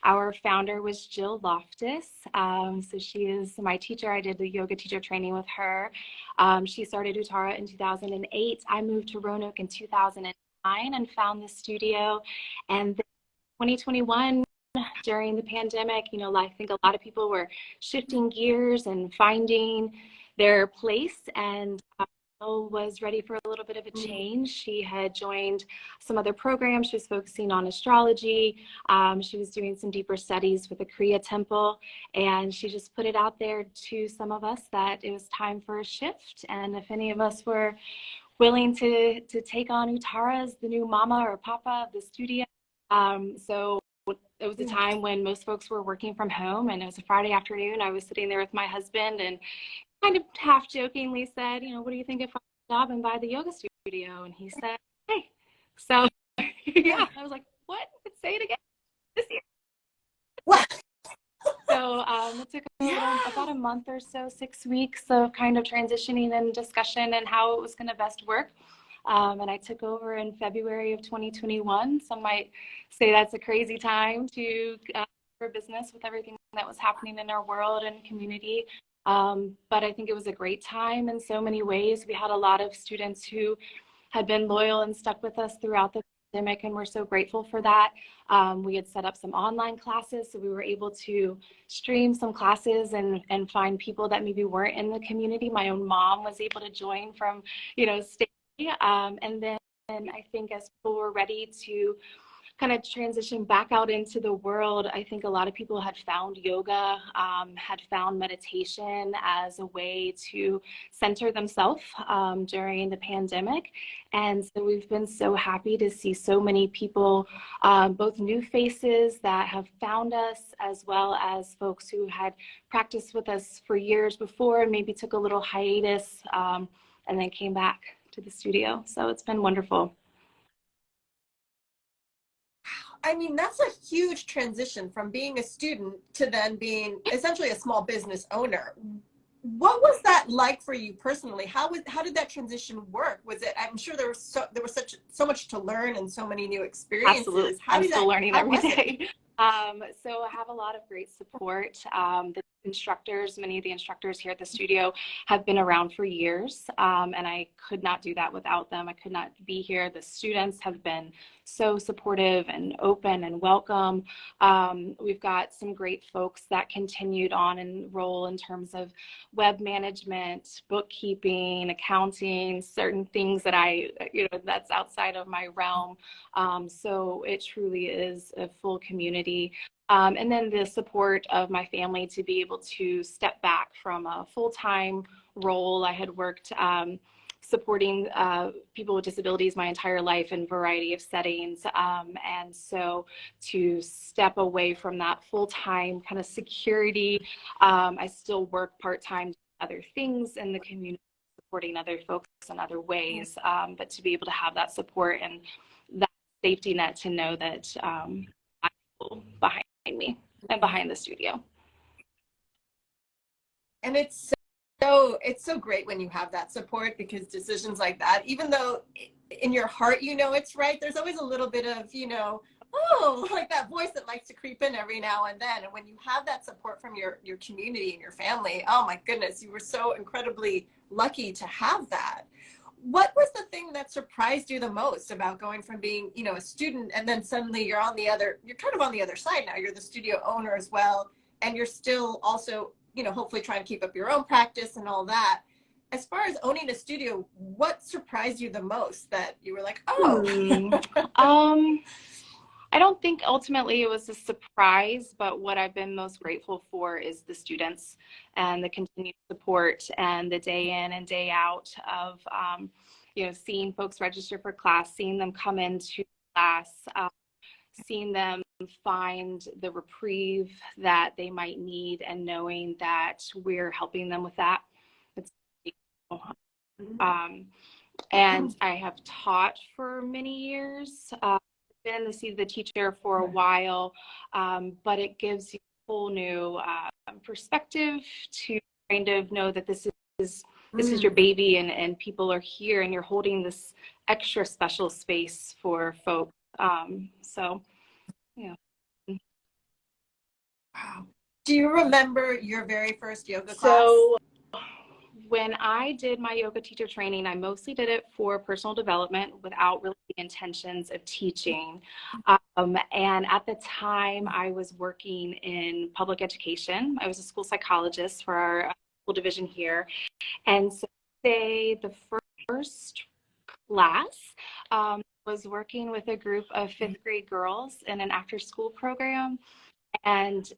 Our founder was Jill Loftus. So she is my teacher. I did the yoga teacher training with her. She started Uttara in 2008. I moved to Roanoke in 2009 and found the studio. And then 2021, during the pandemic, you know, I think a lot of people were shifting gears and finding their place, and Jill was ready for a little bit of a change. She had joined some other programs. She was focusing on astrology. She was doing some deeper studies with the Kriya temple, and she just put it out there to some of us that it was time for a shift. And if any of us were willing to take on Uttara as the new mama or papa of the studio. So it was a time when most folks were working from home, and it was a Friday afternoon. I was sitting there with my husband and kind of half jokingly said, you know, what do you think if I job and buy the yoga studio? And he said, hey. So yeah, I was like, what? Say it again. This year. What? So it took about a month or so, 6 weeks of kind of transitioning and discussion and how it was going to best work. And I took over in February of 2021. Some might say that's a crazy time to for business with everything that was happening in our world and community. But I think it was a great time in so many ways. We had a lot of students who had been loyal and stuck with us throughout the pandemic, and we're so grateful for that. We had set up some online classes, so we were able to stream some classes and find people that maybe weren't in the community. My own mom was able to join from, you know, state. And then I think as people were ready to kind of transition back out into the world, I think a lot of people had found yoga, had found meditation as a way to center themselves during the pandemic. And so we've been so happy to see so many people, both new faces that have found us, as well as folks who had practiced with us for years before and maybe took a little hiatus and then came back to the studio. So it's been wonderful. I mean, that's a huge transition from being a student to then being essentially a small business owner. What was that like for you personally? How did that transition work? Was it? I'm sure there was so much to learn and so many new experiences. Absolutely, I'm still learning every day. So I have a lot of great support. The instructors, many of the instructors here at the studio have been around for years, and I could not do that without them. I could not be here. The students have been so supportive and open and welcome. We've got some great folks that continued on and role in terms of web management, bookkeeping, accounting, certain things that that's outside of my realm. So it truly is a full community. And then the support of my family to be able to step back from a full-time role. I had worked supporting people with disabilities my entire life in a variety of settings. And so to step away from that full-time kind of security, I still work part-time other things in the community, supporting other folks in other ways, but to be able to have that support and that safety net to know that I'm behind me and behind the studio. And it's so great when you have that support, because decisions like that, even though in your heart you know it's right, there's always a little bit of, you know, oh, like that voice that likes to creep in every now and then. And when you have that support from your community and your family, oh my goodness, you were so incredibly lucky to have that. What was the thing that surprised you the most about going from being, you know, a student, and then suddenly you're kind of on the other side now, you're the studio owner as well, and you're still also, you know, hopefully trying to keep up your own practice and all that. As far as owning a studio, what surprised you the most that you were like, oh? I don't think ultimately it was a surprise, but what I've been most grateful for is the students and the continued support and the day in and day out of, you know, seeing folks register for class, seeing them come into class, seeing them find the reprieve that they might need, and knowing that we're helping them with that. It's, and I have taught for many years. Been the teacher for a while, but it gives you a whole new perspective to kind of know that this is your baby, and people are here, and you're holding this extra special space for folks. So, yeah. Do you remember your very first yoga class? So when I did my yoga teacher training, I mostly did it for personal development without really the intentions of teaching. And at the time, I was working in public education. I was a school psychologist for our school division here. And so the first class was working with a group of fifth grade girls in an after school program. And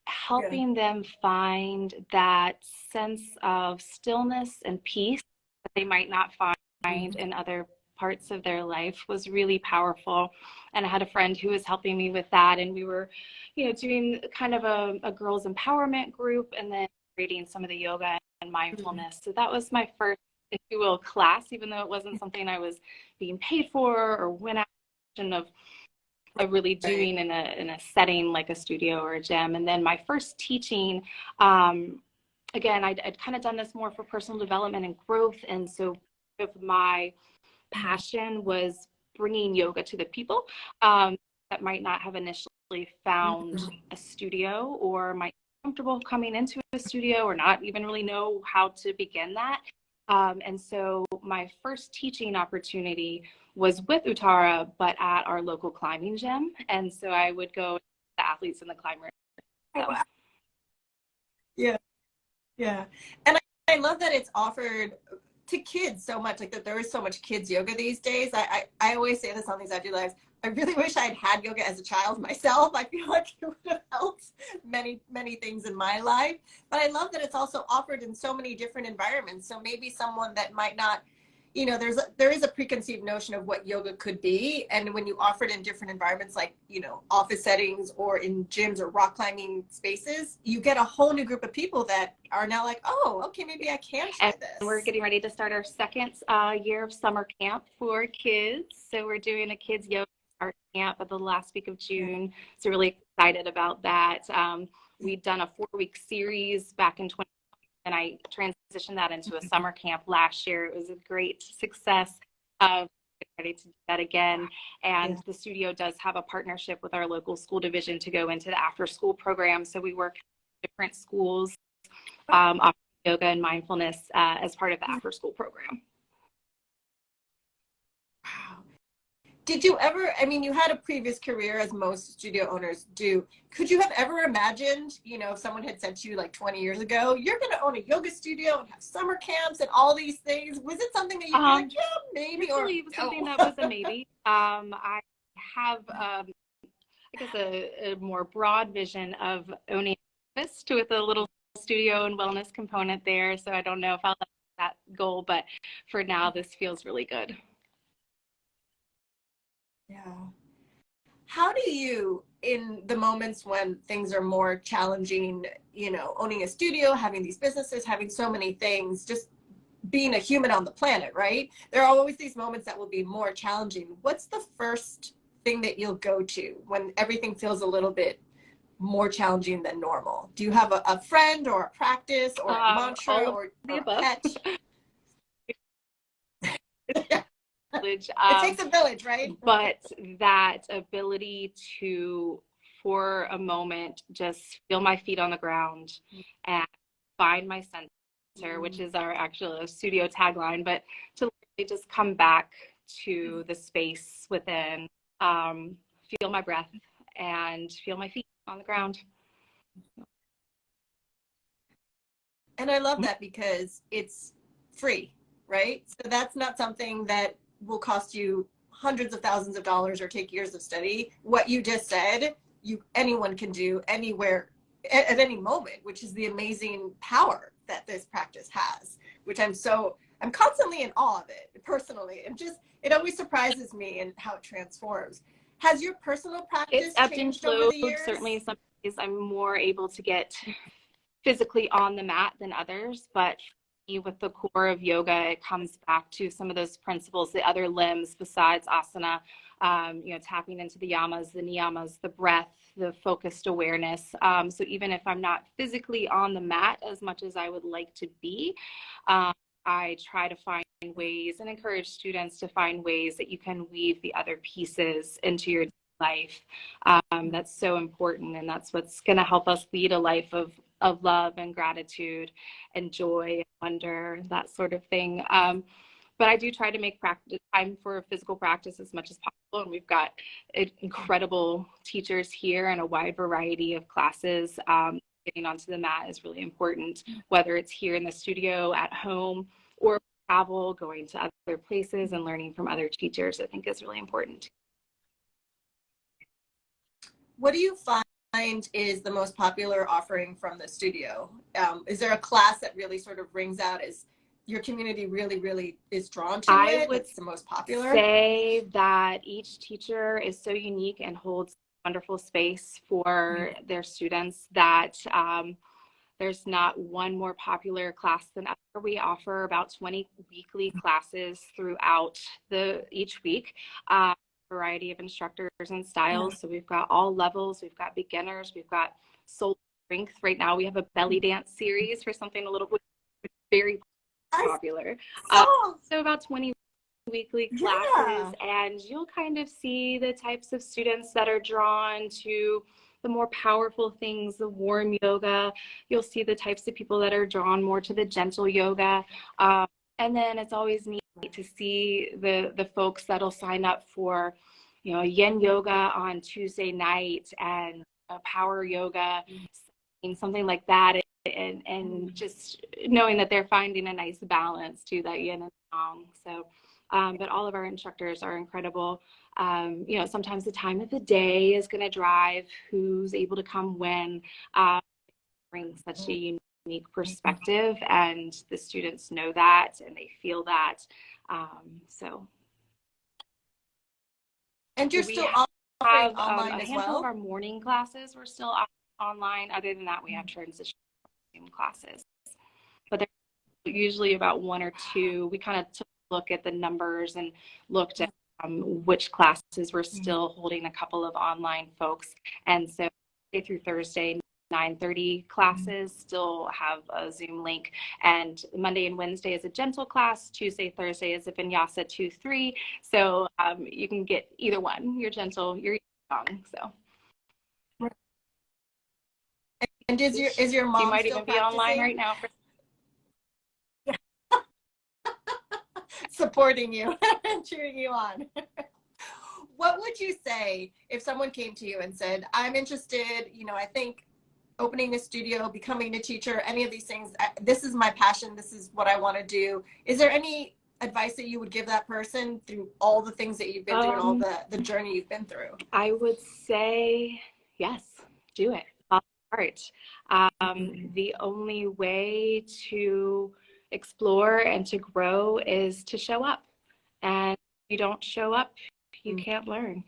helping them find that sense of stillness and peace that they might not find in other parts of their life was really powerful. And I had a friend who was helping me with that. And we were, doing kind of a girls empowerment group and then creating some of the yoga and mindfulness. So that was my first, if you will, class, even though it wasn't something I was being paid for or went out of really doing in a setting like a studio or a gym. And then my first teaching, again, I'd kind of done this more for personal development and growth. And so my passion was bringing yoga to the people that might not have initially found a studio or might be comfortable coming into a studio or not even really know how to begin that. And so my first teaching opportunity was with Uttara, but at our local climbing gym. And so I would go to the athletes in the climb room. So. Oh, wow. Yeah. Yeah. And I love that it's offered to kids so much, like that there is so much kids yoga these days. I always say this on these IFU Lives. I really wish I'd had yoga as a child myself. I feel like it would have helped many, many things in my life. But I love that it's also offered in so many different environments. So maybe someone that might not, there is a preconceived notion of what yoga could be. And when you offer it in different environments, like, office settings or in gyms or rock climbing spaces, you get a whole new group of people that are now like, oh, okay, maybe I can try this. And we're getting ready to start our second year of summer camp for kids. So we're doing a kids yoga art camp at the last week of June. So really excited about that. We've done a 4-week series back in 2020, and I transitioned that into a summer camp last year. It was a great success. Ready to do that again. And the studio does have a partnership with our local school division to go into the after school program. So we work with different schools offering yoga and mindfulness as part of the after school program. Wow. Did you ever, you had a previous career as most studio owners do. Could you have ever imagined, if someone had said to you like 20 years ago, you're going to own a yoga studio and have summer camps and all these things? Was it something that you were like, yeah, maybe, or really, it was something that was a maybe. I have, I guess, a more broad vision of owning this with a little studio and wellness component there. So I don't know if I'll have that goal, but for now, this feels really good. Yeah. How do you, in the moments when things are more challenging, owning a studio, having these businesses, having so many things, just being a human on the planet, right? There are always these moments that will be more challenging. What's the first thing that you'll go to when everything feels a little bit more challenging than normal? Do you have a friend or a practice or a mantra or a pet? It takes a village, right? But that ability to, for a moment, just feel my feet on the ground and find my center, which is our actual studio tagline, but to really just come back to the space within, feel my breath and feel my feet on the ground. And I love that because it's free, right? So that's not something that will cost you hundreds of thousands of dollars or take years of study. What you just said, anyone can do anywhere at any moment, which is the amazing power that this practice has, which I'm constantly in awe of it personally. And just, it always surprises me in how it transforms. Has your personal practice changed over the years? Certainly some days I'm more able to get physically on the mat than others, but with the core of yoga, it comes back to some of those principles, the other limbs besides asana, tapping into the yamas, the niyamas, the breath, the focused awareness. So even if I'm not physically on the mat as much as I would like to be, I try to find ways and encourage students to find ways that you can weave the other pieces into your life. That's so important, and that's what's going to help us lead a life of love and gratitude and joy and wonder, that sort of thing. But I do try to make practice time for physical practice as much as possible, and we've got incredible teachers here and a wide variety of classes. Getting onto the mat is really important, whether it's here in the studio, at home, or travel, going to other places and learning from other teachers, I think is really important. What do you find is the most popular offering from the studio? Is there a class that really sort of rings out as your community really is drawn to it? It's the most popular? I would say that each teacher is so unique and holds wonderful space for their students that there's not one more popular class than other. We offer about 20 weekly classes throughout each week. Variety of instructors and styles. So we've got all levels. We've got beginners. We've got soul strength. Right now we have a belly dance series for something a little very popular. So about 20 weekly classes, and you'll kind of see the types of students that are drawn to the more powerful things, the warm yoga. You'll see the types of people that are drawn more to the gentle yoga. And then it's always neat to see the folks that'll sign up for, yin yoga on Tuesday night and power yoga, something like that. And just knowing that they're finding a nice balance to that yin and yang. So, but all of our instructors are incredible. Sometimes the time of the day is going to drive who's able to come when, brings such a unique perspective, and the students know that and they feel that. And you're still offering online a as handful well? of our morning classes we're still online. Other than that, we have transition classes, but they're usually about one or two. We kind of took a look at the numbers and looked at which classes were still holding a couple of online folks, and so Monday through Thursday 9:30 classes still have a Zoom link, and Monday and Wednesday is a gentle class. Tuesday, Thursday is a vinyasa 2-3. So you can get either one. You're gentle, you're young. So. And is your mom you might still even be online right now for supporting you and cheering you on? What would you say if someone came to you and said, I'm interested, I think opening a studio, becoming a teacher, any of these things, this is my passion, this is what I want to do. Is there any advice that you would give that person through all the things that you've been through and all the journey you've been through? I would say, yes, do it. The only way to explore and to grow is to show up. And if you don't show up, you can't learn.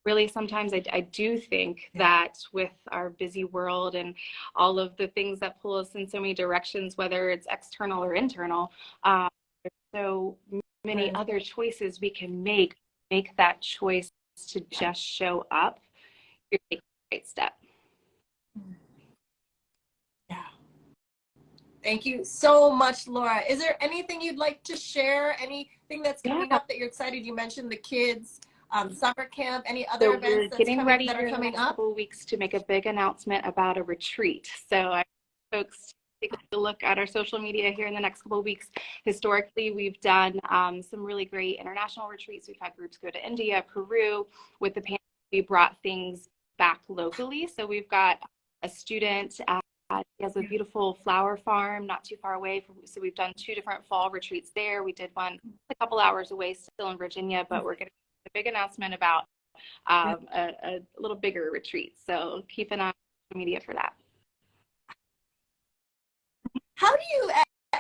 Really, sometimes I do think that with our busy world and all of the things that pull us in so many directions, whether it's external or internal, there's so many other choices we can make that choice to just show up. You're taking the right step. Yeah. Thank you so much, Laura. Is there anything you'd like to share? Anything that's coming up that you're excited? You mentioned the kids. Summer camp, any other events that are coming up? We're getting ready in a couple of weeks to make a big announcement about a retreat. So I want folks to take a look at our social media here in the next couple of weeks. Historically, we've done some really great international retreats. We've had groups go to India, Peru. With the pandemic, we brought things back locally. So we've got a student he has a beautiful flower farm not too far away. So we've done 2 different fall retreats there. We did one a couple hours away still in Virginia, but we're going to a big announcement about a little bigger retreat. So keep an eye on social media for that. How do you,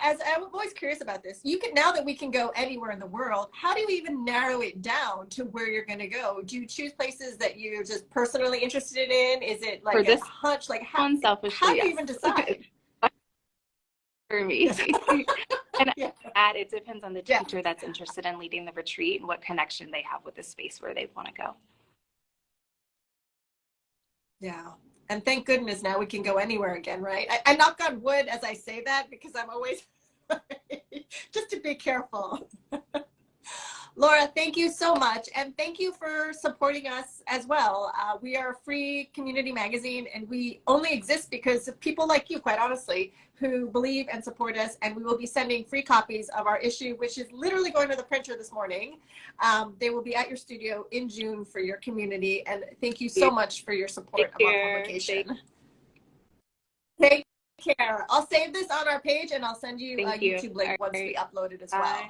as I'm always curious about this, now that we can go anywhere in the world, how do you even narrow it down to where you're going to go? Do you choose places that you're just personally interested in? Is it like a hunch? Like how do you even decide? For me. And it depends on the teacher that's interested in leading the retreat and what connection they have with the space where they want to go. Yeah. And thank goodness now we can go anywhere again, right? I knock on wood as I say that because I'm always just to be careful. Laura, thank you so much. And thank you for supporting us as well. We are a free community magazine, and we only exist because of people like you, quite honestly, who believe and support us. And we will be sending free copies of our issue, which is literally going to the printer this morning. They will be at your studio in June for your community. And thank you so much for your support of our publication. Take care. I'll save this on our page, and I'll send you a YouTube link once we upload it as well.